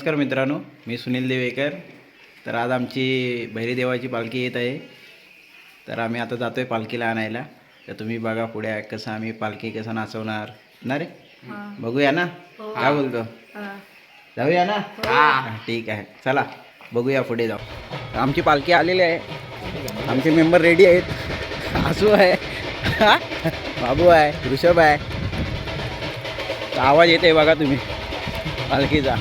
नमस्कार मित्रांनो, मी सुनील देवेकर. तर आज आमची भैरीदेवाची पालखी येत आहे. तर आम्ही आता जातोय पालखीला आणायला. तर तुम्ही बघा पुढे कसं आम्ही पालखी कसं नाचवणार ना रे. बघूया ना, काय बोलतो? जाऊया ना. ठीक आहे, चला बघूया पुढे जाऊ. आमची पालखी आलेली आहे, आमचे मेंबर रेडी आहेत. आसू आहे, बाबू आहे, ऋषभ आहे. तर आवाज येते बघा तुम्ही पालखीचा.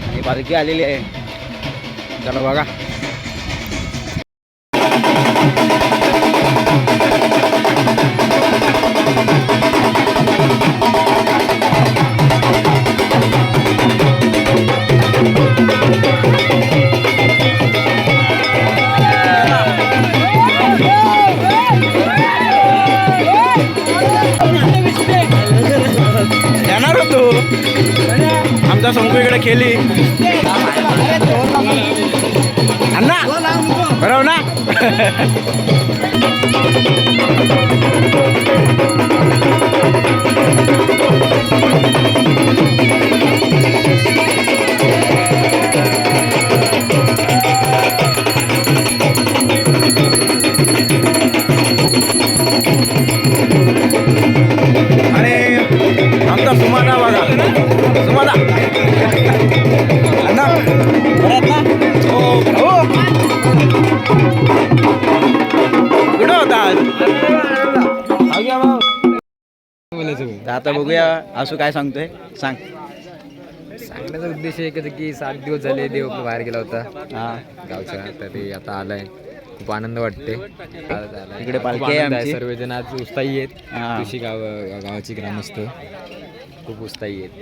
आणि पालखी आलेली आहे, चला बघा. येणार होतो आमचा शंकू इकडे खेळली अण्णा बरोबर ना. अरे आमचा सुमादा बघा, सुमादा अण्णा बरं ना. हो कुठं होता आता बघूया. असू काय सांगतोय सांग. सांगण्याचा उद्देश एकच की 7 दिवस झाले देव बाहेर गेला होता गावच्या, तर ते आता आलाय. खूप आनंद वाटते. इकडे पालखी आहे. सर्वजण आज उत्साही आहेत. तुळशी गावाची ग्रामस्थ खूप उत्साही आहेत.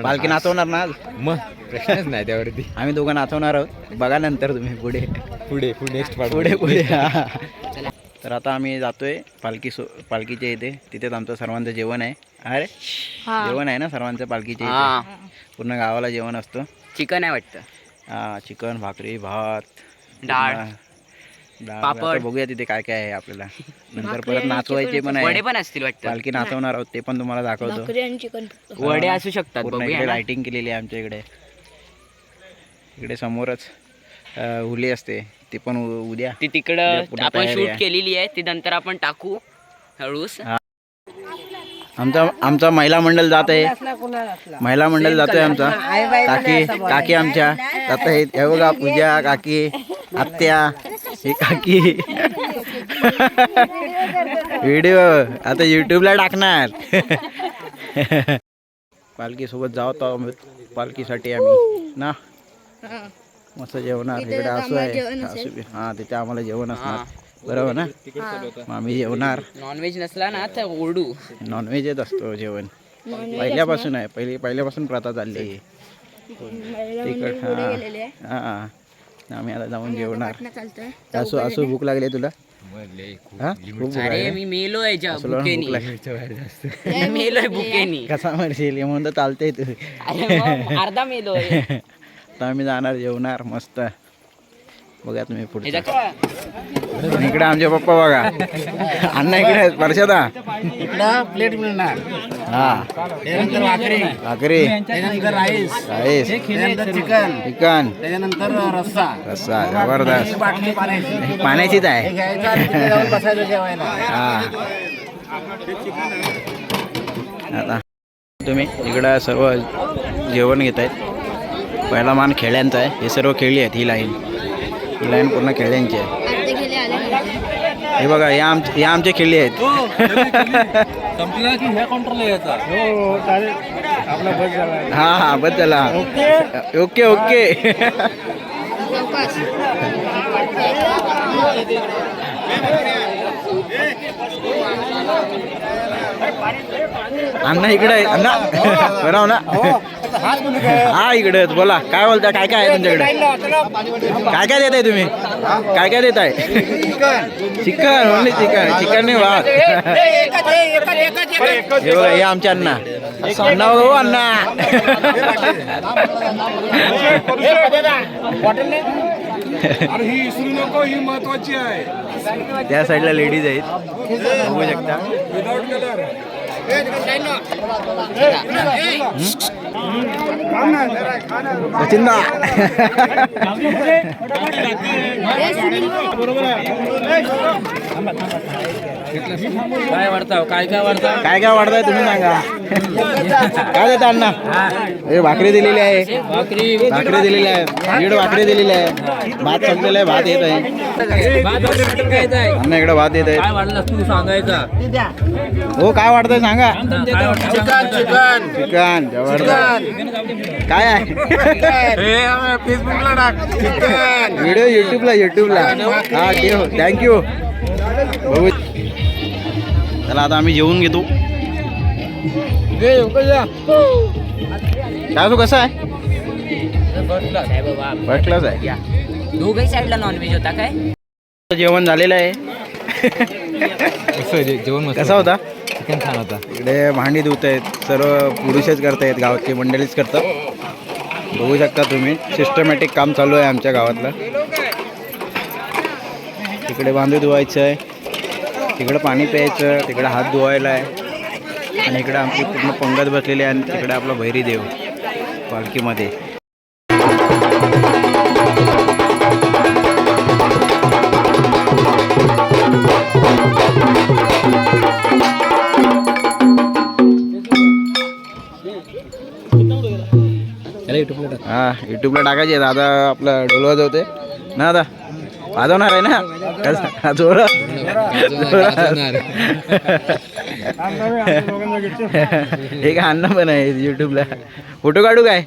पालखी नाचवणार ना आज? मग प्रश्नच नाही त्यावरती. आम्ही दोघं नाचवणार आहोत, बघा नंतर तुम्ही पुढे पुढे नेक्स्ट पुढे पुढे. तर आता आम्ही जातोय पालखीच्या इथे. तिथेच आमचं सर्वांचं जेवण आहे. अरे जेवण आहे ना सर्वांचं पालखीच्या इथे. पूर्ण गावाला जेवण असतं. चिकन आहे वाटतं. चिकन, भाकरी, भात, डाळ, पापड. बघूया तिथे काय काय आहे आपल्याला. नंतर परत नाचवायचे पण वडे आहे. पण असतील वाटतं. पालखी नाचवणार आहोत, ते पण तुम्हाला दाखवतो. वडे असू शकतात. पूर्ण इकडे लाइटिंग केलेली आहे आमच्या इकडे. इकडे समोरच हुली असते, ती पण उद्या ती तिकडं आपण शूट केलेली आहे, ती नंतर आपण टाकू हळूस. आमचा महिला मंडळ जात आहे. महिला मंडळ जातोय आमचा. काकी आमच्या जात आहेत. हे बघा पूजा काकी, आत्या, ही काकी. व्हिडिओ आता युट्यूबला टाकणार. पालखी सोबत जात आहोत. पालखीसाठी आम्ही ना मस्त जेवणार. इकडे असू आहे. तिथे आम्हाला जेवण असणार, बरोबर ना. मग आम्ही जेवणार. नॉनव्हेज नसला ना तर ओरडू. नॉनव्हेजच असतो जेवण, पहिल्यापासून आहे. पहिल्यापासून प्रथा चालली आहे. आम्ही आता जाऊन जेवणार. असू भूक लागली तुला? अरे मी मेलोय भुकेनी. मेलोय भुकेनी. कसा मरशील म्हणून तर चालतंय तू. अर्धा मेलोय. आता आम्ही जाणार जेवणार मस्त. बघा तुम्ही पुढे. इकडे आमचे पप्पा बघा. अण्णा इकडे परशदा. इकडं प्लेट मिळणार. त्यानंतर भाकरी, त्यानंतर राईस, त्यानंतर चिकन, त्याच्यानंतर रस्सा. जबरदस्त. बाटली पाण्याची पाण्याचीच आहे. घ्यायचं आणि तिथे जाऊन बसायचं जेवायला. आता तुम्ही इकडं सर्व जेवण घेत आहेत. पहिला मान खेळ्यांचा आहे. हे सर्व खेळली आहेत. ही लाईन पूर्ण खेळ्यांची आहे. हे बघा हे आमचे खेळली आहेत. हा बस झाला. Okay okay. अण्णा इकडे आहे. अण्णा बरोबर ना. हा इकडे बोला. काय बोलता? काय काय आहे तुमच्याकडे? काय काय देताय तुम्ही? काय काय देताय? चिकन. ओनली चिकन नाही भात. हे बघा हे आमच्या अण्णा. अण्णा बघा. हो अण्णा. अरे ही विसरू नको, ही महत्वाची आहे. त्या साईडला लेडीज आहेत, बघू शकता. विदाउट कलर सचिनदा काय वाढता काय वाढता काय काय वाढताय तुम्ही सांगा. काय देता अण्णा? हे भाकरी दिलेली आहे, भाकरी दिलेली आहे, दीड भाकरी दिलेली आहे, भात संपलेला आहे, भात येत आहे अण्णा इकडे भात येत आहे. काय वाढलं तू सांगायचा. हो काय वाढतंय सांगा. चिकन चिकन चिकन जबरदस्त. काय आहे फेसबुकला टाक चिकन. व्हिडिओ युट्यूबला हा ठेव. थँक्यू बघू. चला आता आम्ही जेवून घेतो. काय कसं आहे? फर्स्ट क्लास आहे. दोघही साईडला नॉनव्हेज होता काय? जेवण झालेलं आहे. जेवण कसा होता? चिकन छान होता. इकडे भांडी धुत आहेत, सर्व पुरुषच करतायत, गावाची मंडळीच करतात. बघू शकता तुम्ही, सिस्टमॅटिक काम चालू आहे आमच्या गावातलं. तिकडे बांधू धुवायचं आहे, तिकडे पाणी प्यायचं, तिकडे हात धुवायला आहे, आणि इकडे आमची पूर्ण पंगत बसलेली आहे, आणि तिकडे आपला भैरी देव पालखीमध्ये. हा युट्यूबला टाकायचे. दादा आपला ढोल वाजवते ना, दादा वाजवणार आहे ना जोरात. हे का अण्णा पण आहे युट्यूबला. फोटो काढू काय?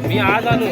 मी आज आलो.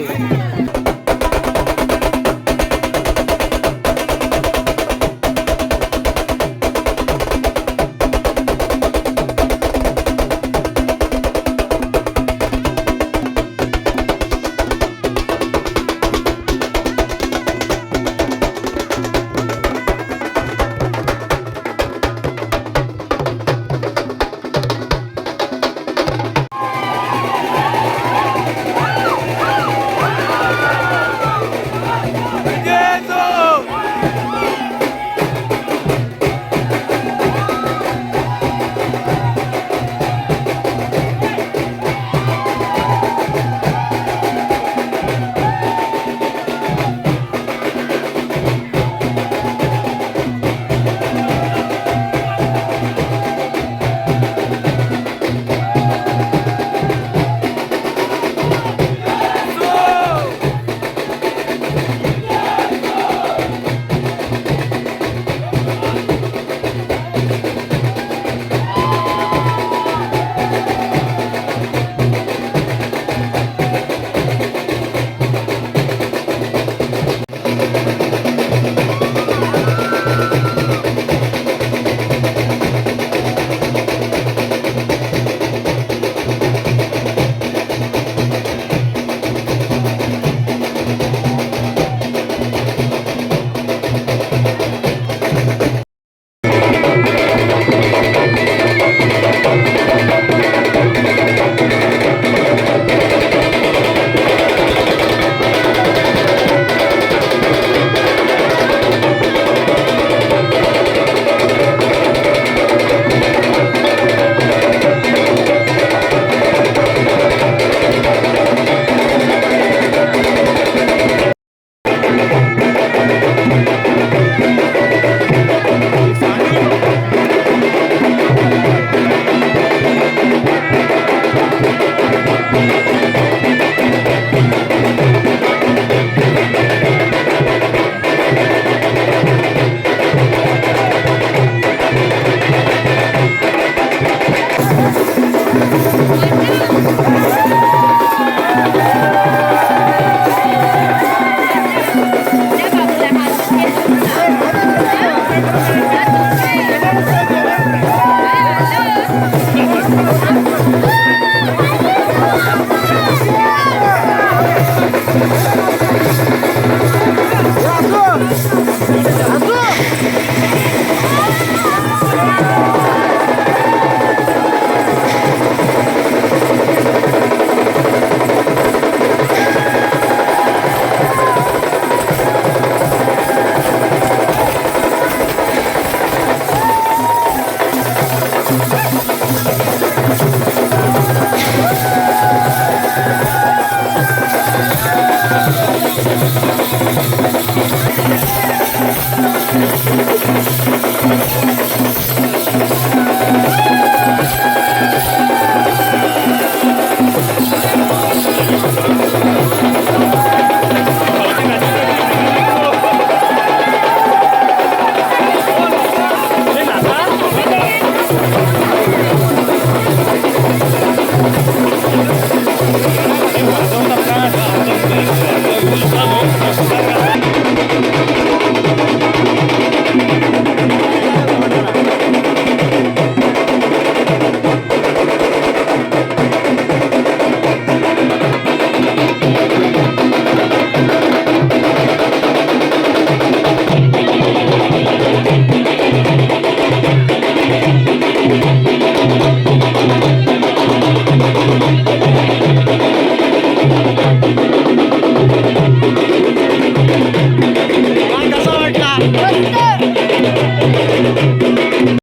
कसा वाटला?